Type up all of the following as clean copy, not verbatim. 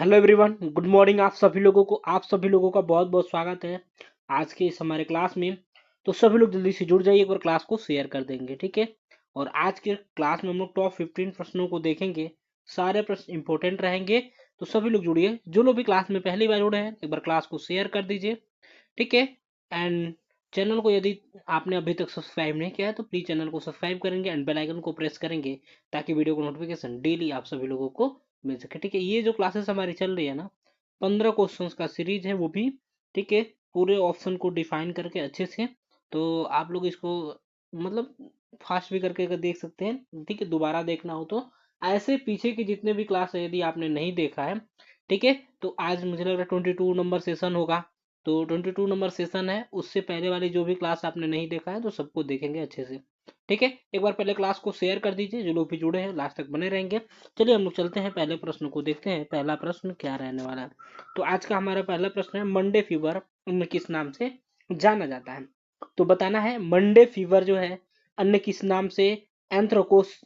Hello everyone, good morning. आप सभी लोगों का बहुत बहुत स्वागत है आज के इस हमारे क्लास में। तो सभी लोग जल्दी से जुड़ जाइए, एक बार क्लास को शेयर कर देंगे, ठीक है। और आज के क्लास में हम लोग टॉप 15 प्रश्नों को देखेंगे। सारे प्रश्न इंपॉर्टेंट रहेंगे, तो सभी लोग जुड़िए। जो लोग भी क्लास में पहली बार जुड़े हैं, एक बार क्लास को शेयर कर दीजिए, ठीक है। एंड चैनल को यदि आपने अभी तक सब्सक्राइब नहीं किया है तो प्लीज चैनल को सब्सक्राइब करेंगे एंड बेल आइकन को प्रेस करेंगे, ताकि वीडियो को नोटिफिकेशन डेली आप सभी लोगों को मिल सके, ठीक है। ये जो क्लासेस हमारी चल रही है ना, 15 क्वेश्चंस का सीरीज है वो भी, ठीक है। पूरे ऑप्शन को डिफाइन करके अच्छे से, तो आप लोग इसको मतलब फास्ट भी करके अगर देख सकते हैं, ठीक है। दोबारा देखना हो तो ऐसे पीछे के जितने भी क्लास है यदि आपने नहीं देखा है, ठीक है, तो आज मुझे लग रहा है 22 नंबर सेशन होगा। तो 22 नंबर सेशन है, उससे पहले वाली जो भी क्लास आपने नहीं देखा है तो सबको देखेंगे अच्छे से, ठीक है। एक बार पहले क्लास को शेयर कर दीजिए, जो लोग भी जुड़े हैं लास्ट तक बने रहेंगे। चलिए हम लोग चलते हैं, पहले प्रश्न को देखते हैं। पहला प्रश्न क्या रहने वाला है। तो आज का हमारा पहला प्रश्न है, मंडे फीवर अन्य किस नाम से जाना जाता है। तो बताना है मंडे फीवर जो है अन्य किस नाम से, एंथ्रोकोस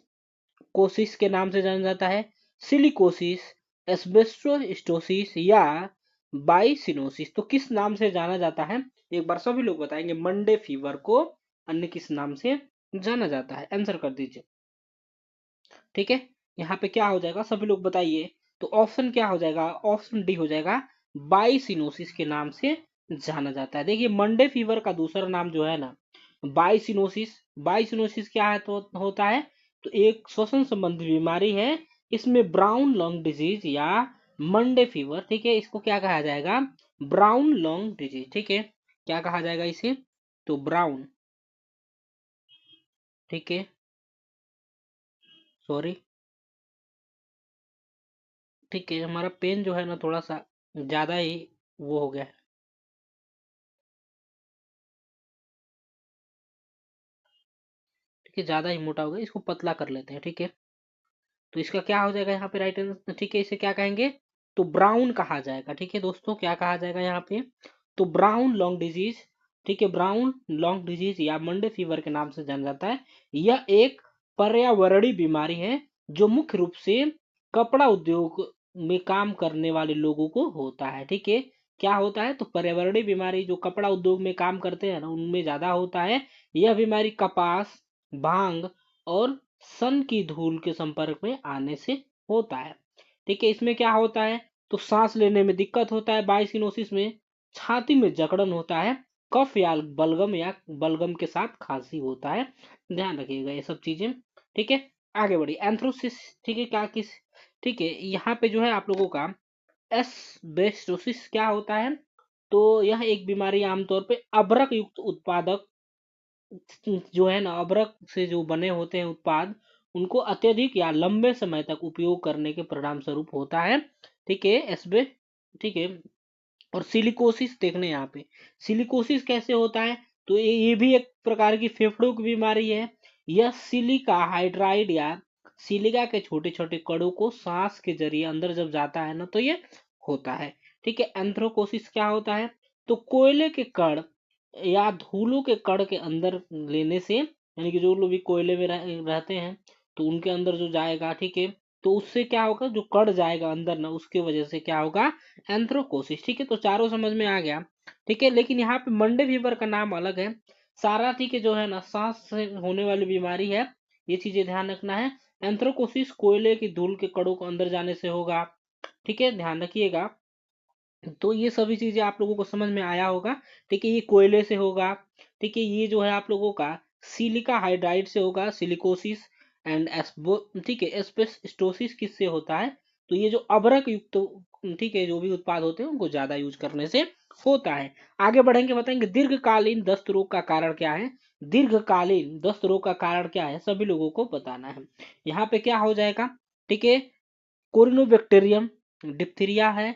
कोसिस के नाम से जाना जाता है, सिलिकोसिस, एस्बेस्टोसिस या बाइसिनोसिस। तो किस नाम से जाना जाता है, एक बार सभी लोग बताएंगे। मंडे फीवर को अन्य किस नाम से जाना जाता है, आंसर कर दीजिए, ठीक है। यहाँ पे क्या हो जाएगा, सभी लोग बताइए। तो ऑप्शन क्या हो जाएगा, ऑप्शन डी हो जाएगा, बाइसिनोसिस के नाम से जाना जाता है। देखिए मंडे फीवर का दूसरा नाम जो है ना, बाइसिनोसिस। बाइसिनोसिस क्या है तो होता है, तो एक श्वसन संबंधी बीमारी है। इसमें ब्राउन लंग डिजीज या मंडे फीवर, ठीक है, इसको क्या कहा जाएगा, ब्राउन लंग डिजीज, ठीक है। क्या कहा जाएगा इसे, तो ब्राउन, ठीक है, सॉरी, ठीक है। हमारा पेन जो है ना थोड़ा सा ज्यादा ही वो हो गया है, ठीक है, ज्यादा ही मोटा हो गया, इसको पतला कर लेते हैं, ठीक है। तो इसका क्या हो जाएगा यहाँ पे राइट आंसर, ठीक है। इसे क्या कहेंगे, तो ब्राउन कहा जाएगा, ठीक है दोस्तों। क्या कहा जाएगा यहाँ पे, तो ब्राउन लॉन्ग डिजीज, ठीक है। ब्राउन लॉन्ग डिजीज या मंडे फीवर के नाम से जाना जाता है। यह एक पर्यावरणीय बीमारी है जो मुख्य रूप से कपड़ा उद्योग में काम करने वाले लोगों को होता है, ठीक है। क्या होता है, तो पर्यावरणीय बीमारी जो कपड़ा उद्योग में काम करते हैं ना उनमें ज्यादा होता है। यह बीमारी कपास, भांग और सन की धूल के संपर्क में आने से होता है, ठीक है। इसमें क्या होता है, तो सांस लेने में दिक्कत होता है बाइसिनोसिस में, छाती में जकड़न होता है, कफ या बलगम के साथ खांसी होता है। ध्यान रखिएगा ये सब चीजें, ठीक है। आगे बढ़िए, एंथ्रोसिस, ठीक है, क्या किस, ठीक है। यहाँ पे जो है आप लोगों का एस्बेस्टोसिस क्या होता है, तो यह एक बीमारी आमतौर पे अभ्रक युक्त उत्पादक जो है ना, अभ्रक से जो बने होते हैं उत्पाद, उनको अत्यधिक या लंबे समय तक उपयोग करने के परिणाम स्वरूप होता है, ठीक है। एसबे, ठीक है। और सिलिकोसिस देखने यहाँ पे, सिलिकोसिस कैसे होता है, तो ये भी एक प्रकार की फेफड़ों की बीमारी है। यह सिलिका हाइड्राइड या सिलिका के छोटे छोटे कणों को सांस के जरिए अंदर जब जाता है ना तो ये होता है, ठीक है। एंथ्रोकोसिस क्या होता है, तो कोयले के कण या धूलों के कण के अंदर लेने से, यानी कि जो लोग भी कोयले में रहते हैं तो उनके अंदर जो जाएगा, ठीक है, तो उससे क्या होगा, जो कण जाएगा अंदर ना उसके वजह से क्या होगा, एंथ्रोकोसिस, ठीक है। तो चारों समझ में आ गया, ठीक है। लेकिन यहाँ पे मंडे फीवर का नाम अलग है सारा, ठीक है, जो है ना सांस से होने वाली बीमारी है, ये चीजें ध्यान रखना है। एंथ्रोकोसिस कोयले की धूल के कणों को अंदर जाने से होगा, ठीक है, ध्यान रखिएगा। तो ये सभी चीजें आप लोगों को समझ में आया होगा, ठीक है। ये कोयले से होगा, ठीक है। ये जो है आप लोगों का सिलिका हाइड्राइड से होगा, सिलिकोसिस। एंड एस्बो, ठीक है, एस्बेस्टोसिस किससे होता है, तो ये जो अभ्रक युक्त, ठीक है, जो भी उत्पाद होते हैं उनको ज्यादा यूज करने से होता है। आगे बढ़ेंगे, बताएंगे दीर्घकालीन दस्त रोग का कारण क्या है। दीर्घकालीन दस्त रोग का कारण क्या है, सभी लोगों को बताना है। यहाँ पे क्या हो जाएगा, ठीक है, कोरिनोबैक्टीरियम डिप्थीरिया है,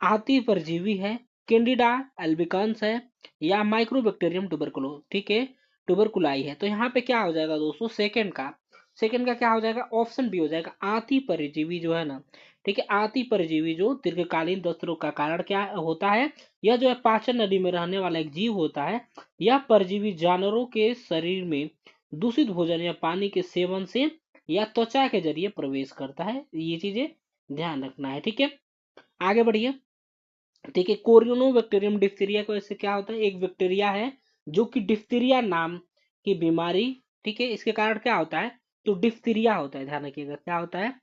आती परजीवी है, कैंडिडा एल्बिकन्स है, या माइक्रोबैक्टीरियम ट्यूबरकुलो, ठीक है, ट्यूबरकुलाई है। तो यहाँ पे क्या हो जाएगा दोस्तों, सेकंड का क्या हो जाएगा, ऑप्शन बी हो जाएगा, आती परजीवी जो है ना, ठीक है। आती परजीवी जो दीर्घकालीन दस्त रोग का कारण क्या होता है, यह जो है पाचन नली में रहने वाला एक जीव होता है। यह परजीवी जानवरों के शरीर में दूषित भोजन या पानी के सेवन से या त्वचा के जरिए प्रवेश करता है, ये चीजें ध्यान रखना है, ठीक है। आगे बढ़िए। देखिए कोरियोनोबैक्टीरियम डिप्थीरिया को ऐसे क्या होता है, एक बैक्टीरिया है जो कि डिप्थीरिया नाम की बीमारी, ठीक है, इसके कारण क्या होता है, तो डिप्थीरिया होता है, ध्यान रखिएगा क्या होता है,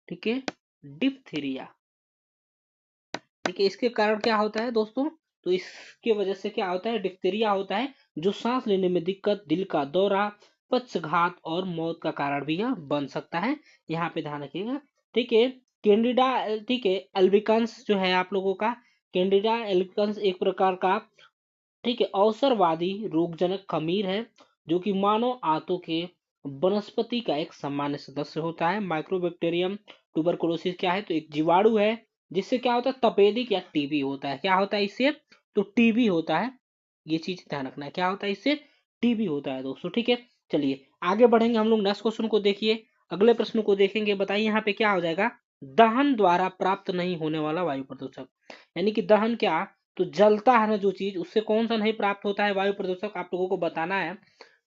ठीक है, डिप्थीरिया, ठीक है, इसके कारण क्या होता है दोस्तों, तो इसके वजह से क्या होता है, डिप्थीरिया होता है, जो सांस लेने में दिक्कत, दिल का दौरा, पक्षघात और मौत का कारण भी यह बन सकता है, यहाँ पे ध्यान रखिएगा, ठीक है। कैंडिडा, ठीक है, अल्बिकंस जो है आप लोगों का, कैंडिडा अल्बिकंस एक प्रकार का, ठीक है, अवसरवादी रोगजनक खमीर है, जो कि मानव आंतों के वनस्पति का एक सामान्य सदस्य होता है। माइक्रोबैक्टीरियम ट्यूबरकुलोसिस क्या है, तो एक जीवाणु है, जिससे क्या होता है, तपेदिक या टीबी होता है, क्या होता है इससे, तो टीबी होता है, ये चीज ध्यान रखना है, क्या होता है इससे, टीबी होता है दोस्तों, ठीक है। चलिए आगे बढ़ेंगे हम लोग, नेक्स्ट क्वेश्चन को देखिए, अगले प्रश्न को देखेंगे, बताइए यहाँ पे क्या हो जाएगा, दहन द्वारा प्राप्त नहीं होने वाला वायु प्रदूषक, यानी कि दहन क्या, तो जलता है ना जो चीज, उससे कौन सा नहीं प्राप्त होता है वायु प्रदूषक, आप लोगों को बताना है,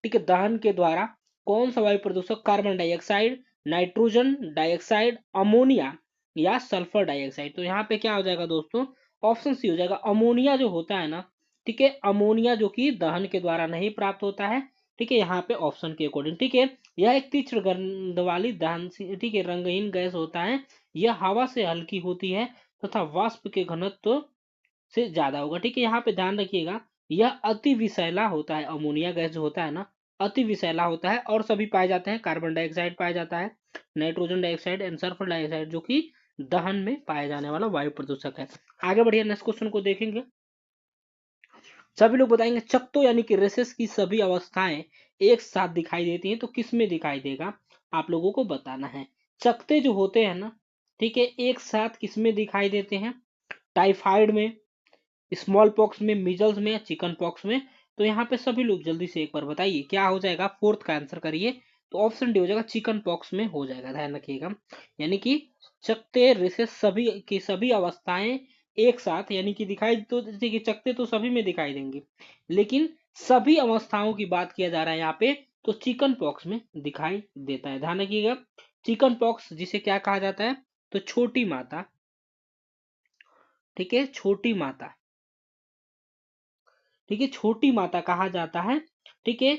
ठीक है, दहन के द्वारा कौन सा वायु प्रदूषक, carbon dioxide, nitrogen dioxide, ammonia या सल्फर डाइऑक्साइड, तो यहाँ पे क्या हो जाएगा दोस्तों, ऑप्शन सी हो जाएगा, अमोनिया जो होता है ना, ठीक है, अमोनिया जो कि दहन के द्वारा नहीं प्राप्त होता है, ठीक है, यहाँ पे ऑप्शन के अकॉर्डिंग, ठीक है, यह एक तीक्ष्ण गंध वाली दहन, ठीक है, रंगहीन गैस होता है, यह हवा से हल्की होती है तथा वाष्प के घनत्व से ज्यादा होगा, ठीक है, यहाँ पे ध्यान रखिएगा, यह अति विषैला होता है, अमोनिया गैस जो होता है ना, अति विषैला होता है, और सभी पाए जाते हैं, कार्बन डाइऑक्साइड पाया जाता है, nitrogen dioxide and sulphur dioxide, जो कि दहन में पाया जाने वाला वायु प्रदूषक है। आगे बढ़िए, नेक्स्ट क्वेश्चन को देखेंगे, सभी लोग बताएंगे चकत्तो यानी कि रेसेस की सभी अवस्थाएं एक साथ दिखाई देती हैं, तो किस में दिखाई देगा, आप लोगों को बताना है, चकते जो होते हैं ना, ठीक है, एक साथ किस में दिखाई देते हैं, टाइफाइड में, स्मॉल पॉक्स में, मिजल्स में या चिकन पॉक्स में, तो यहाँ पे सभी लोग जल्दी से एक बार बताइए क्या हो जाएगा, फोर्थ का आंसर करिए, तो ऑप्शन डी हो जाएगा, चिकन पॉक्स में हो जाएगा, ध्यान रखिएगा, यानी कि चकते रेसे सभी की सभी अवस्थाएं एक साथ, यानी कि दिखाई तो देखिए चकते तो सभी में दिखाई देंगे, लेकिन सभी अवस्थाओं की बात किया जा रहा है यहाँ पे, तो चिकन पॉक्स में दिखाई देता है, ध्यान रखिएगा, चिकन पॉक्स जिसे क्या कहा जाता है, तो छोटी माता, ठीक है, छोटी माता, ठीक है, छोटी माता कहा जाता है, ठीक है,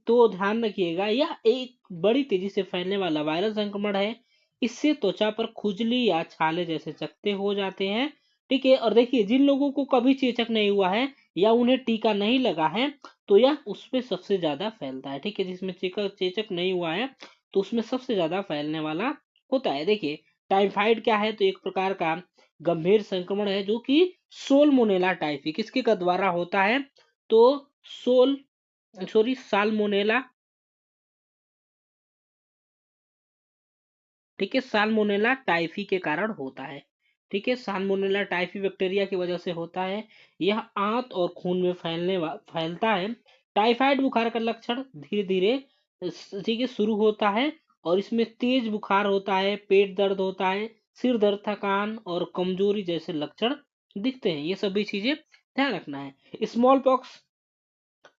तो ध्यान रखिएगा, यह एक बड़ी तेजी से फैलने वाला वायरल संक्रमण है, इससे त्वचा पर खुजली या छाले जैसे चकत्ते हो जाते हैं, ठीक है, और देखिए जिन लोगों को कभी चेचक नहीं हुआ है या उन्हें टीका नहीं लगा है, तो यह उसमें सबसे ज्यादा फैलता है, ठीक है, जिसमें चेचक चेचक नहीं हुआ है तो उसमें सबसे ज्यादा फैलने वाला होता है। देखिए टाइफाइड क्या है, तो एक प्रकार का गंभीर संक्रमण है, जो कि सोलमोनेला टाइफी किसके का द्वारा होता है, तो सोल सॉरी साल्मोनेला, ठीक है, साल्मोनेला टाइफी के कारण होता है, ठीक है, साल्मोनेला टाइफी बैक्टीरिया की वजह से होता है, यह आंत और खून में फैलता है, टाइफाइड बुखार का लक्षण धीरे धीरे, ठीक है, शुरू होता है, और इसमें तेज बुखार होता है, पेट दर्द होता है, सिर दर्द, थकान और कमजोरी जैसे लक्षण दिखते हैं, ये सभी चीजें ध्यान रखना है। स्मॉल पॉक्स,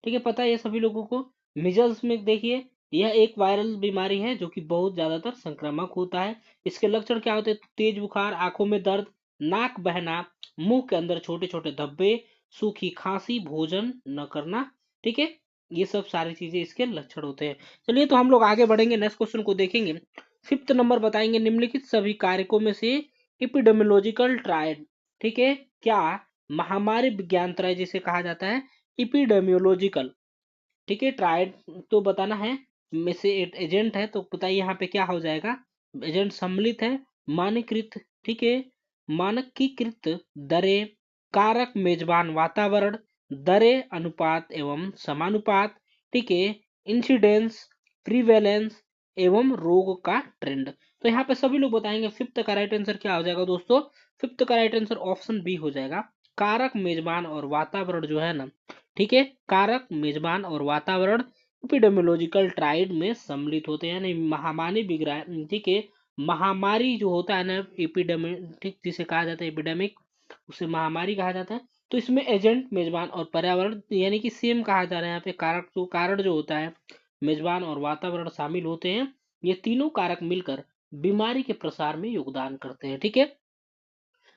ठीक है, पता है ये सभी लोगों को। मिजल्स में देखिए, यह एक वायरल बीमारी है जो कि बहुत ज्यादातर संक्रामक होता है, इसके लक्षण क्या होते हैं, तो तेज बुखार, आंखों में दर्द, नाक बहना, मुंह के अंदर छोटे छोटे धब्बे, सूखी खांसी, भोजन न करना, ठीक है, ये सब सारी चीजें इसके लक्षण होते हैं। चलिए तो हम लोग आगे बढ़ेंगे, नेक्स्ट क्वेश्चन को देखेंगे, फिफ्थ नंबर बताएंगे, निम्नलिखित सभी कारकों में से इपिडेमियोलॉजिकल ट्रायल, ठीक है, क्या महामारी विज्ञान त्रय जिसे कहा जाता है इपिडेमियोलॉजिकल, ठीक है, ट्रायड तो बताना है, में से एजेंट है, तो बताइए यहाँ पे क्या हो जाएगा, एजेंट सम्मिलित है, मानकीकृत, ठीक है, मानकीकृत दरें, कारक मेजबान वातावरण, दरें, अनुपात एवं समानुपात, ठीक है, इंसिडेंस, प्रीवेलेंस एवं रोग का ट्रेंड, तो यहाँ पे सभी लोग बताएंगे फिफ्थ का राइट आंसर क्या हो जाएगा दोस्तों, फिफ्थ का राइट आंसर ऑप्शन बी हो जाएगा, कारक मेजबान और वातावरण जो है ना, ठीक है, कारक मेजबान और वातावरण एपिडेमियोलॉजिकल ट्राइड में सम्मिलित होते हैं, यानी महामारी बिगड़ा, ठीक है, महामारी जो होता है ना, एपिडेमिक, ठीक, जिसे कहा जाता है एपिडेमिक, उसे महामारी कहा जाता है, तो इसमें एजेंट, मेजबान और पर्यावरण, यानी कि सेम कहा जा रहा है यहाँ पे, कारक जो कारण जो होता है, मेजबान और वातावरण शामिल होते हैं, ये तीनों कारक मिलकर बीमारी के प्रसार में योगदान करते हैं। ठीक है,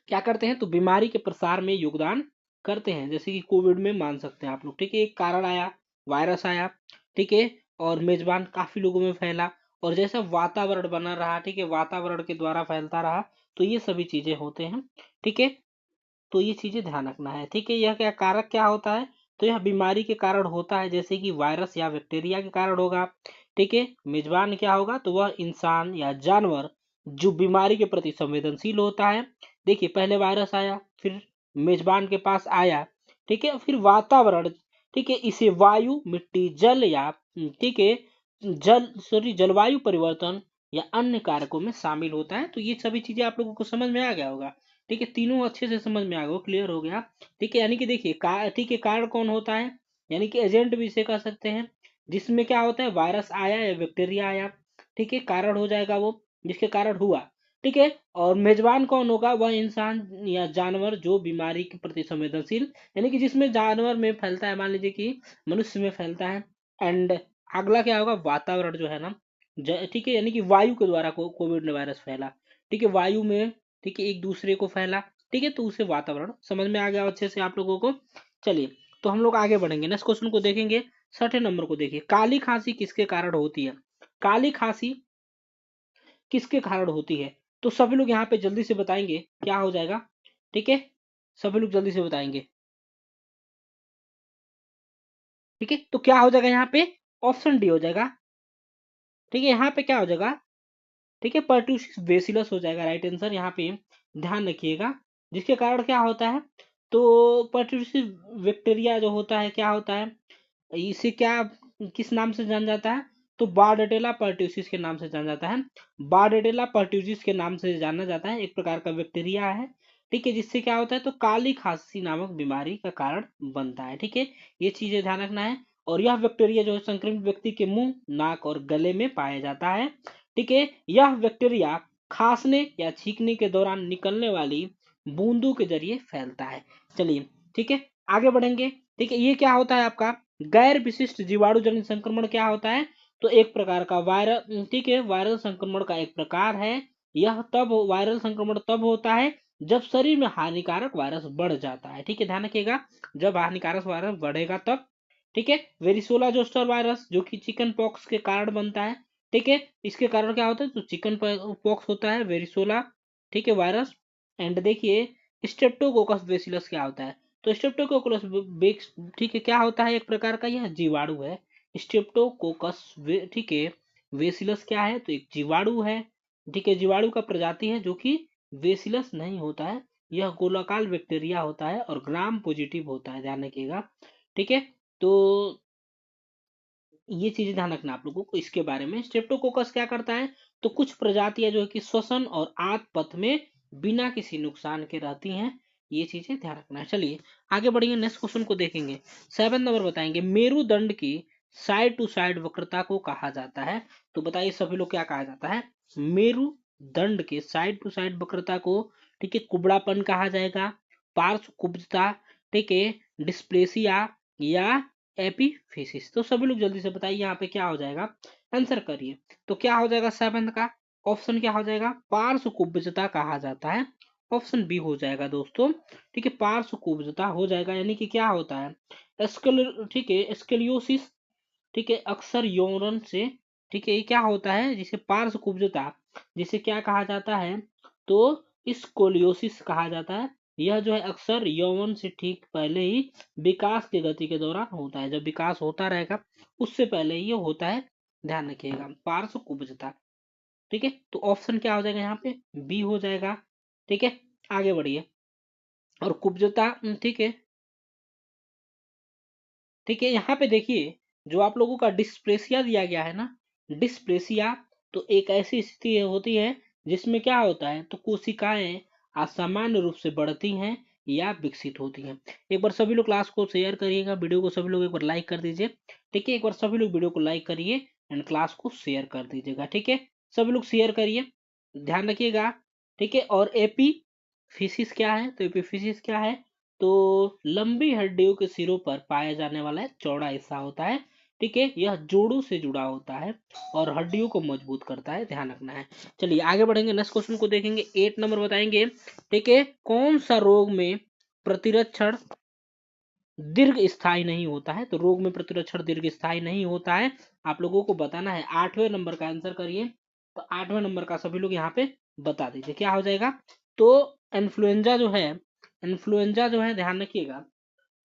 क्या करते हैं, तो बीमारी के प्रसार में योगदान करते हैं। जैसे कि कोविड में मान सकते हैं आप लोग। ठीक है, एक कारण आया, वायरस आया, ठीक है, और मेजबान काफी लोगों में फैला, और जैसा वातावरण बना रहा, ठीक है, वातावरण के द्वारा फैलता रहा, तो ये सभी चीजें होते हैं। ठीक है, तो ये चीजें ध्यान रखना है। ठीक है, यह क्या कारक क्या होता है, तो यह बीमारी के कारण होता है, जैसे कि वायरस या बैक्टीरिया के कारण होगा। ठीक है, मेजबान क्या होगा, तो वह इंसान या जानवर जो बीमारी के प्रति संवेदनशील होता है। देखिए, पहले वायरस आया, फिर मेजबान के पास आया, ठीक है, फिर वातावरण, ठीक है, इसे वायु, मिट्टी, जल या ठीक है जलवायु परिवर्तन या अन्य कारकों में शामिल होता है। तो ये सभी चीजें आप लोगों को समझ में आ गया होगा। ठीक है, तीनों अच्छे से समझ में आ गया, क्लियर हो गया। ठीक है, यानी कि देखिए ठीक है, कारण कौन होता है, यानी कि एजेंट भी इसे कह सकते हैं, जिसमें क्या होता है, वायरस आया या बैक्टीरिया आया, ठीक है, कारण हो जाएगा वो, जिसके कारण हुआ। ठीक है, और मेजबान कौन होगा, वह इंसान या जानवर जो बीमारी के प्रति संवेदनशील, यानी कि जिसमें जानवर में फैलता है, मान लीजिए कि मनुष्य में फैलता है। एंड अगला क्या होगा, वातावरण जो है ना, ठीक है, यानी कि वायु के द्वारा कोविड वायरस फैला। ठीक है, वायु में, ठीक है, एक दूसरे को फैला। ठीक है, तो उसे वातावरण समझ में आ गया अच्छे से आप लोगों को। चलिए, तो हम लोग आगे बढ़ेंगे, नेक्स्ट क्वेश्चन को देखेंगे। 6ठे नंबर को देखिए, काली खांसी किसके कारण होती है, काली खांसी किसके कारण होती है, तो सभी लोग यहाँ पे जल्दी से बताएंगे क्या हो जाएगा। ठीक है, सभी लोग जल्दी से बताएंगे। ठीक है, तो क्या हो जाएगा यहाँ पे, ऑप्शन डी हो जाएगा। ठीक है, यहाँ पे क्या हो जाएगा, ठीक है, पर्टूसिस बेसिलस हो जाएगा राइट आंसर यहाँ पे, ध्यान रखिएगा। जिसके कारण क्या होता है, तो पर्टूसिस बैक्टीरिया जो होता है, क्या होता है, इसे क्या, किस नाम से जाना जाता है, तो बार्डेटेला पर्ट्यूसिस के नाम से जाना जाता है। बार्डेटेला पर्ट्यूसिस के नाम से जाना जाता है, एक प्रकार का बैक्टीरिया है। ठीक है, जिससे क्या होता है, तो काली खांसी नामक बीमारी का कारण बनता है। ठीक है, ये चीजें ध्यान रखना है। और यह बैक्टीरिया जो है संक्रमित व्यक्ति के मुंह, नाक और गले में पाया जाता है। ठीक है, यह बैक्टीरिया खांसने या छींकने के दौरान निकलने वाली बूंदों के जरिए फैलता है। चलिए, ठीक है, आगे बढ़ेंगे। ठीक है, ये क्या होता है आपका, गैर विशिष्ट जीवाणु जनित संक्रमण क्या होता है, तो एक प्रकार का वायरल, ठीक है, वायरल संक्रमण का एक प्रकार है। यह तब वायरल संक्रमण तब होता है जब शरीर में हानिकारक वायरस बढ़ जाता है। ठीक है, ध्यान रखिएगा, जब हानिकारक वायरस बढ़ेगा तब। ठीक है, वेरिसोला जोस्टर वायरस जो कि चिकन पॉक्स के कारण बनता है। ठीक है, इसके कारण क्या होता है, तो चिकन पॉक्स होता है, वेरिसोला, ठीक है, वायरस। एंड देखिए, स्ट्रेप्टोकोकस बेसिलस क्या होता है, तो स्ट्रेप्टोकोकस बेक्स, ठीक है, क्या होता है, एक प्रकार का यह जीवाणु है। स्ट्रेप्टोकोकस ठीक है, बेसिलस क्या है, तो एक जीवाणु है। ठीक है, जीवाणु का प्रजाति है जो कि बेसिलस नहीं होता है, यह गोलाकार बैक्टीरिया होता है और ग्राम पॉजिटिव होता है, ध्यान रखिएगा। ठीक है, तो ये चीजें ध्यान रखना आप लोगों को इसके बारे में। स्ट्रेप्टोकोकस क्या करता है, तो कुछ प्रजातियां जो है कि श्वसन और आंत पथ में बिना किसी नुकसान के रहती हैं, ये चीजें ध्यान रखना है। चलिए, आगे बढ़ेंगे, नेक्स्ट क्वेश्चन को देखेंगे। 7 नंबर बताएंगे, मेरुदंड की साइड टू साइड वक्रता को कहा जाता है, तो बताइए सभी लोग क्या कहा जाता है, मेरुदंड के साइड टू साइड वक्रता को, ठीक है, कुबड़ापन कहा जाएगा, पार्श्व कुब्जता, ठीक है, डिस्प्लेसिया या एपीफिसिस। तो सभी लोग जल्दी से बताइए यहाँ पे क्या हो जाएगा, आंसर करिए। तो क्या हो जाएगा, 7 का ऑप्शन क्या हो जाएगा, पार्श्व कुब्जता कहा जाता है, ऑप्शन बी हो जाएगा दोस्तों। ठीक है, पार्श्व कुब्जता हो जाएगा, यानी कि क्या होता है, ठीक है, स्केलियोसिस, ठीक है, अक्सर यौन से, ठीक है, ये क्या होता है, जिसे पार्श्व कुब्जता, जिसे क्या कहा जाता है, तो स्कोलियोसिस कहा जाता है। यह जो है अक्सर यौवन से ठीक पहले ही विकास की गति के दौरान होता है, जब विकास होता रहेगा उससे पहले ये होता है, ध्यान रखिएगा, पार्श्व कुब्जता। ठीक है, तो ऑप्शन क्या हो जाएगा यहाँ पे, बी हो जाएगा। ठीक है, आगे बढ़िए। और कुब्जता, ठीक है, ठीक है, यहाँ पे देखिए, जो आप लोगों का डिस्प्लेसिया दिया गया है ना, डिस्प्लेसिया, तो एक ऐसी स्थिति होती है जिसमें क्या होता है, तो कोशिकाएं असामान्य रूप से बढ़ती हैं या विकसित होती हैं। एक बार सभी लोग क्लास को शेयर करिएगा, वीडियो को सभी लोग एक बार लाइक कर दीजिए। ठीक है, एक बार सभी लोग वीडियो को लाइक करिए एंड क्लास को शेयर कर दीजिएगा। ठीक है, सभी लोग शेयर करिए, ध्यान रखिएगा। ठीक है, और एपीफिसिस क्या है, तो एपीफिसिस क्या है, तो लंबी हड्डियों के सिरों पर पाया जाने वाला एक चौड़ा हिस्सा होता है, ठीक है, यह जोड़ों से जुड़ा होता है और हड्डियों को मजबूत करता है, ध्यान रखना है। चलिए आगे बढ़ेंगे, नेक्स्ट क्वेश्चन को देखेंगे। 8 नंबर बताएंगे, ठीक है, कौन सा रोग में प्रतिरक्षण दीर्घ स्थायी नहीं होता है? तो रोग में प्रतिरक्षण दीर्घ स्थायी नहीं होता है, आप लोगों को बताना है। 8वें नंबर का आंसर करिए। तो 8वें नंबर का सभी लोग यहाँ पे बता दीजिए क्या हो जाएगा। तो इन्फ्लुएंजा जो है, इन्फ्लुएंजा जो है ध्यान रखिएगा,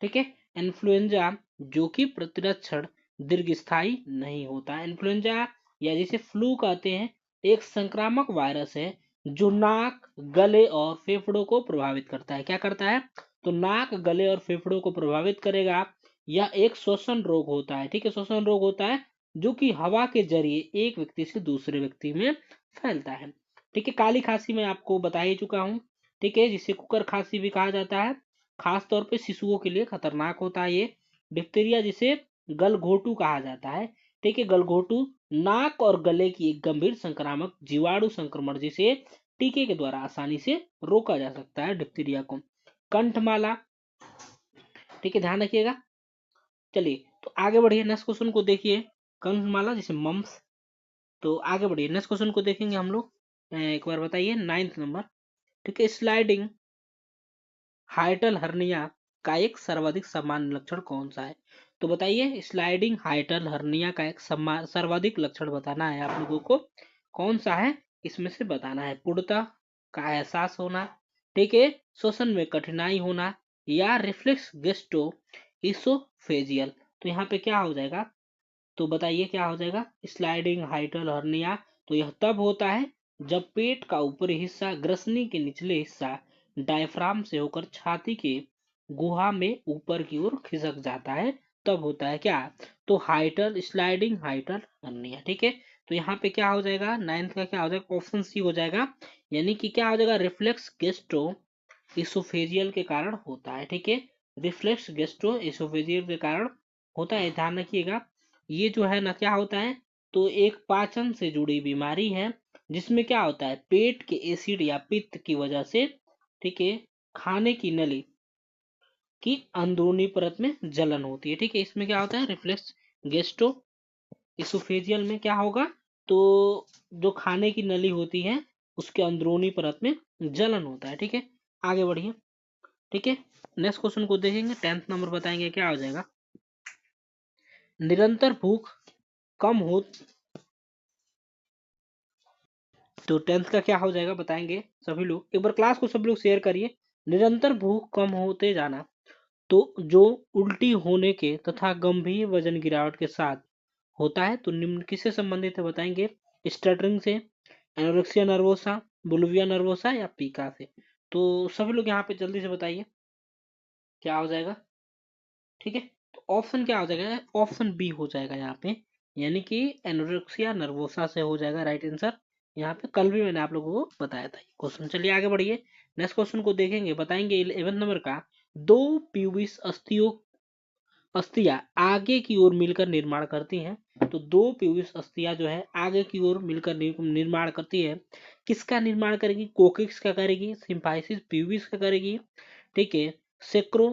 ठीक है, इन्फ्लुएंजा जो कि प्रतिरक्षण दीर्घ स्थायी नहीं होता है। इन्फ्लुएंजा या जिसे फ्लू कहते हैं, एक संक्रामक वायरस है जो नाक, गले और फेफड़ों को प्रभावित करता है। क्या करता है? तो नाक, गले और फेफड़ों को प्रभावित करेगा। यह एक श्वसन रोग होता है, ठीक है, श्वसन रोग होता है जो कि हवा के जरिए एक व्यक्ति से दूसरे व्यक्ति में फैलता है। ठीक है, काली खांसी मैं आपको बता ही चुका हूँ, ठीक है, जिसे कुकर खांसी भी कहा जाता है, खास तौर पे शिशुओं के लिए खतरनाक होता है ये। डिप्थीरिया जिसे गलघोटू कहा जाता है, ठीक है, गलघोटू नाक और गले की एक गंभीर संक्रामक जीवाणु संक्रमण जिसे टीके के द्वारा आसानी से रोका जा सकता है डिप्थीरिया को। कंठमाला, ठीक है, ध्यान रखिएगा। चलिए तो आगे बढ़िए, नेक्स्ट क्वेश्चन को देखिए। कंठमाला जिसे मम्स। तो आगे बढ़िए, नेक्स्ट क्वेश्चन को देखेंगे हम लोग। एक बार बताइए 9th नंबर, ठीक है, स्लाइडिंग हाइटल हर्निया का एक सर्वाधिक सामान्य लक्षण कौन सा है? तो बताइए, स्लाइडिंग हाइटल हर्निया का एक सर्वाधिक लक्षण बताना है आप लोगों को, कौन सा है इसमें से बताना है। पूर्णता का एहसास होना, ठीक है, श्वसन में कठिनाई होना, या रिफ्लेक्स गेस्टो इसोफेजियल। तो यहाँ पे क्या हो जाएगा? तो बताइए क्या हो जाएगा? स्लाइडिंग हाइटल हर्निया तो यह तब होता है जब पेट का ऊपरी हिस्सा ग्रसनी के निचले हिस्सा डायफ्राम से होकर छाती के गुहा में ऊपर की ओर खिसक जाता है, तब होता है क्या? तो हाइटल, स्लाइडिंग हाइटल हर्निया, ठीक है। तो यहाँ पे क्या हो जाएगा? 9th का क्या हो जाएगा? ऑप्शन सी हो जाएगा, यानी कि क्या हो जाएगा? रिफ्लेक्स गेस्ट्रो इसोफेजियल के कारण होता है, ठीक है, रिफ्लेक्स गेस्ट्रो इसोफेजियल के कारण होता है, ध्यान रखिएगा। ये जो है ना क्या होता है? तो एक पाचन से जुड़ी बीमारी है जिसमें क्या होता है? पेट के एसिड या पित्त की वजह से, ठीक है, खाने की नली की अंदरूनी परत में जलन होती है, ठीक है। इसमें क्या होता है? रिफ्लेक्स गेस्ट्रो इसोफेजियल में क्या होगा? तो जो खाने की नली होती है उसके अंदरूनी परत में जलन होता है, ठीक है। आगे बढ़िए, ठीक है, नेक्स्ट क्वेश्चन को देखेंगे। 10th नंबर बताएंगे क्या हो जाएगा। निरंतर भूख कम हो, तो 10th का क्या हो जाएगा बताएंगे सभी लोग। एक बार क्लास को सभी लोग शेयर करिए। निरंतर भूख कम होते जाना, तो जो उल्टी होने के तथा गंभीर वजन गिरावट के साथ होता है, तो निम्न किससे संबंधित है बताएंगे? स्टटरिंग से, एनोरेक्सिया नर्वोसा, बुलिविया नर्वोसा, या पीका से। तो सभी लोग यहाँ पे जल्दी से बताइए क्या हो जाएगा, ठीक है। तो ऑप्शन क्या हो जाएगा? ऑप्शन बी हो जाएगा यहाँ पे, यानी कि एनोरेक्सिया नर्वोसा से हो जाएगा राइट आंसर। यहाँ पे कल भी मैंने आप लोगों को बताया था क्वेश्चन। चलिए आगे बढ़िए, नेक्स्ट क्वेश्चन को देखेंगे। बताएंगे 11 नंबर का, दो प्यूबिस अस्थियां आगे की ओर मिलकर निर्माण करती हैं। तो दो प्यूबिस अस्थियां जो है आगे की ओर मिलकर निर्माण करती है। किसका निर्माण करेगी? कोकिक्स का करेगी, सिम्फाइसिस प्यूबिस का करेगी, ठीक है, सेक्रो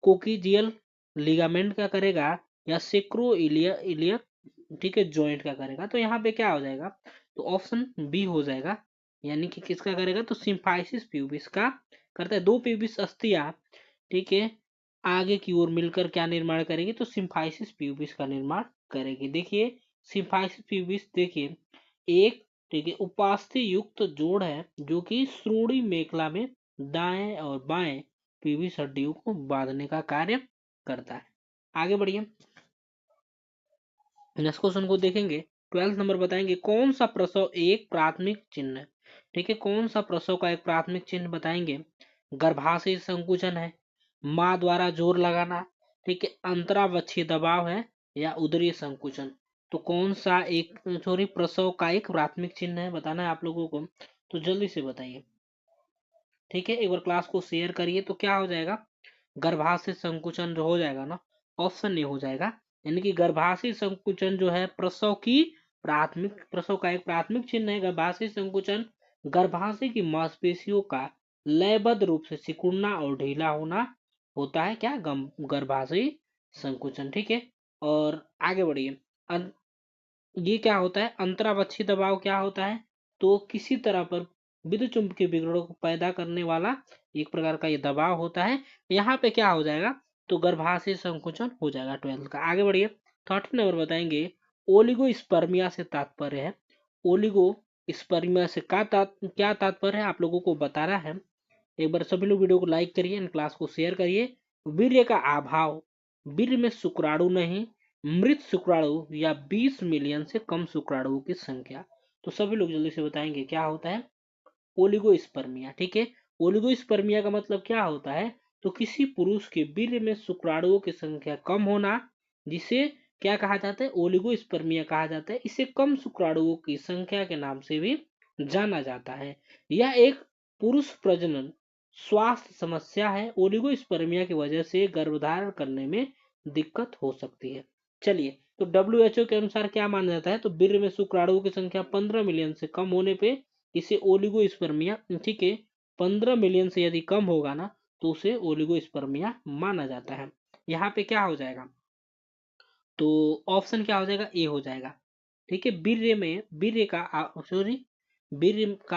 कोकिजियल लिगामेंट का करेगा, या सेक्रो इलियक, ठीक है, जॉइंट का करेगा। तो यहाँ पे क्या हो जाएगा? तो ऑप्शन बी हो जाएगा, यानी कि किसका करेगा? तो सिम्फाइसिस प्यूबिस का करता है। दो प्यूबिस अस्थियां, ठीक है, आगे की ओर मिलकर क्या निर्माण करेगी? तो सिम्फाइसिस प्यूबिस का निर्माण करेगी। देखिए सिम्फाइसिस प्यूबिस, देखिए एक, ठीक है, उपास्थि युक्त जोड़ है जो कि श्रोणि मेखला में दाएं और बाएं प्यूबिस हड्डियों को बांधने का कार्य करता है। आगे बढ़िए, नेक्स्ट क्वेश्चन को देखेंगे। 12th नंबर बताएंगे, कौन सा प्रसव एक प्राथमिक चिन्ह है? ठीक है, कौन सा प्रसव का एक प्राथमिक चिन्ह बताएंगे? गर्भाशय संकुचन है, माँ द्वारा जोर लगाना, ठीक है, अंतरावच्छी दबाव है, या उदरीय संकुचन। तो कौन सा एक सॉरी प्रसव का एक प्राथमिक चिन्ह है बताना है आप लोगों को, तो जल्दी से बताइए, ठीक है। एक बार क्लास को शेयर करिए। तो क्या हो जाएगा? गर्भाशय संकुचन जो हो जाएगा ना, ऑप्शन ए हो जाएगा, यानी कि गर्भाशय संकुचन जो है प्रसव की प्राथमिक, प्रसव का एक प्राथमिक चिन्ह है गर्भाशय संकुचन। गर्भाशय की मांसपेशियों का लयबद्ध रूप से सिकुड़ना और ढीला होना होता है क्या? गर्भाशय संकुचन, ठीक है। और आगे बढ़िए। ये क्या होता है, अंतरावच्छी दबाव क्या होता है, तो किसी तरह पर विद्युत चुंबकीय विकिरणों को पैदा करने वाला एक प्रकार का ये दबाव होता है। यहाँ पे क्या हो जाएगा, तो गर्भाशय संकुचन हो जाएगा 12th का। आगे बढ़िए 13 नंबर बताएंगे, ओलिगोस्पर्मिया से तात्पर्य है। ओलिगोस्पर्मिया से क्या तात्पर्य है आप लोगों को बताना है। एक बार सभी लोग वीडियो को लाइक करिए, इन क्लास को शेयर करिए। वीर्य का अभाव, वीर्य में शुक्राणु नहीं, मृत शुक्राणु या 20 मिलियन से कम शुक्राणुओं की संख्या। तो सभी लोग जल्दी से बताएंगे क्या होता है, ओलिगोस्पर्मिया। ठीक है, ओलिगोस्पर्मिया का मतलब क्या होता है, तो किसी पुरुष के वीर्य में शुक्राणुओं की संख्या कम होना, जिसे क्या कहा जाता है, ओलिगोस्पर्मिया कहा जाता है। इसे कम शुक्राणुओं की संख्या के नाम से भी जाना जाता है। यह एक पुरुष प्रजनन स्वास्थ्य समस्या है। ओलिगोस्पर्मिया की वजह से गर्भधारण करने में दिक्कत हो सकती है। चलिए, तो WHO के अनुसार क्या माना जाता है, तो वीर्य में शुक्राणुओं की संख्या 15 मिलियन से कम होने पे इसे ओलिगोस्पर्मिया, ठीक है, 15 मिलियन से यदि कम होगा ना तो उसे ओलिगोस्पर्मिया माना जाता है। यहाँ पे क्या हो जाएगा, तो ऑप्शन क्या हो जाएगा, ए हो जाएगा। ठीक है, वीर्य का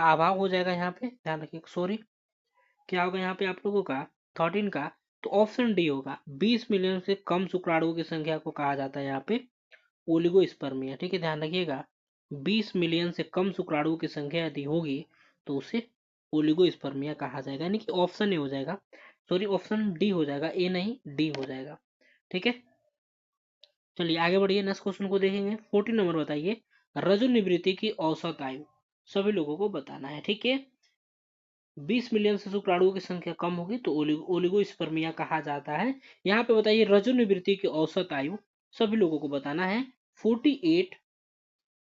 अभाव हो जाएगा। यहाँ पे ध्यान रखिए, सॉरी क्या होगा यहाँ पे आप लोगों का 13 का, तो ऑप्शन डी होगा। 20 मिलियन से कम शुक्राणुओं की संख्या को कहा जाता है यहाँ पे ओलिगोस्पर्मिया। ठीक है, ध्यान रखिएगा, 20 मिलियन से कम शुक्राणुओं की संख्या यदि होगी तो उसे ओलिगोस्पर्मिया कहा जाएगा, यानी कि ऑप्शन ए हो जाएगा, सॉरी ऑप्शन डी हो जाएगा, ए नहीं डी हो जाएगा। ठीक है, चलिए आगे बढ़िए, नेक्स्ट क्वेश्चन को देखेंगे। 14 नंबर बताइए, रजो निवृत्ति की औसत आयु सभी लोगों को बताना है। ठीक है, 20 मिलियन से शुक्राणुओं की संख्या कम होगी तो ओलिगोस्पर्मिया कहा जाता है। यहाँ पे बताइए रजो निवृत्ति की औसत आयु सभी लोगों को बताना है 48।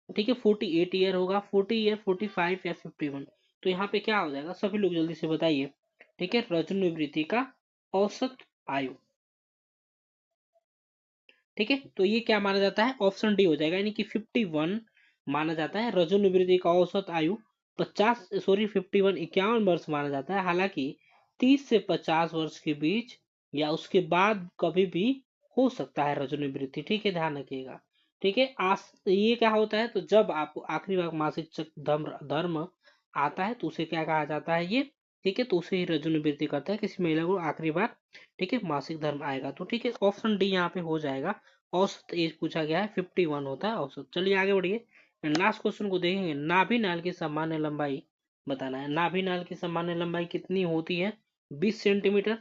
ठीक है, 48 ईयर होगा, 40 ईयर, 45 या 51। तो यहाँ पे क्या हो जाएगा, सभी लोग जल्दी से बताइए। ठीक है, रजो निवृत्ति का औसत आयु। ठीक है, तो ये क्या माना जाता है, ऑप्शन डी हो जाएगा, यानी कि 51 माना जाता है। रजो निवृत्ति का औसत आयु 51 वर्ष माना जाता है। हालांकि 30 से 50 वर्ष के बीच या उसके बाद कभी भी हो सकता है रजो निवृत्ति। ठीक है, ध्यान रखिएगा। ठीक है, ये क्या होता है, तो जब आपको आखिरी बार मासिक धर्म आता है तो उसे क्या कहा जाता है ये। ठीक है, तो उसे ही रजो निवृत्ति करता है, किसी महिला को आखिरी बार, ठीक है, मासिक धर्म आएगा तो। ठीक है, ऑप्शन डी यहाँ पे हो जाएगा। औसत एज पूछा गया है, 51 होता है औसत। चलिए आगे बढ़िए, लास्ट क्वेश्चन को देखेंगे। नाभि नाल की सामान्य लंबाई बताना है। नाभि नाल की सामान्य लंबाई कितनी होती है, 20 सेंटीमीटर,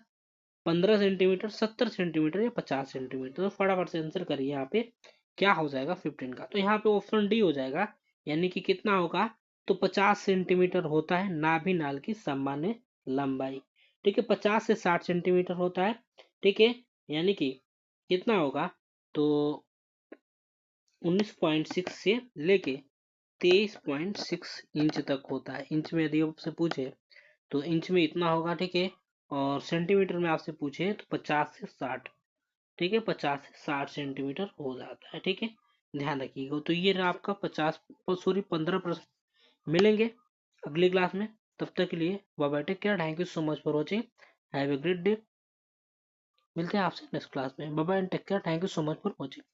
15 सेंटीमीटर, 70 सेंटीमीटर या 50 सेंटीमीटर। तो फटाफट से आंसर करिए, यहाँ पे क्या हो जाएगा 15 का, तो यहाँ पे ऑप्शन डी हो जाएगा, यानी कि कितना होगा, तो 50 सेंटीमीटर होता है नाभि नाल की सामान्य लंबाई। ठीक है, 50 से 60 सेंटीमीटर होता है। ठीक है, यानी कि कितना होगा, तो 19.6 से लेके 23.6 इंच तक होता है। इंच में यदि आपसे पूछे तो इंच में इतना होगा। ठीक है, और सेंटीमीटर में आपसे पूछे तो 50 से 60। ठीक है, 50 से 60 सेंटीमीटर हो जाता है। ठीक है, ध्यान रखिएगा। तो ये रहा आपका 15 प्रश्न। मिलेंगे अगली क्लास में, तब तक के लिए bye bye, take care, thank you so much for watching, have a great day. मिलते हैं आपसे नेक्स्ट क्लास में, bye bye and take care, thank you so much for watching.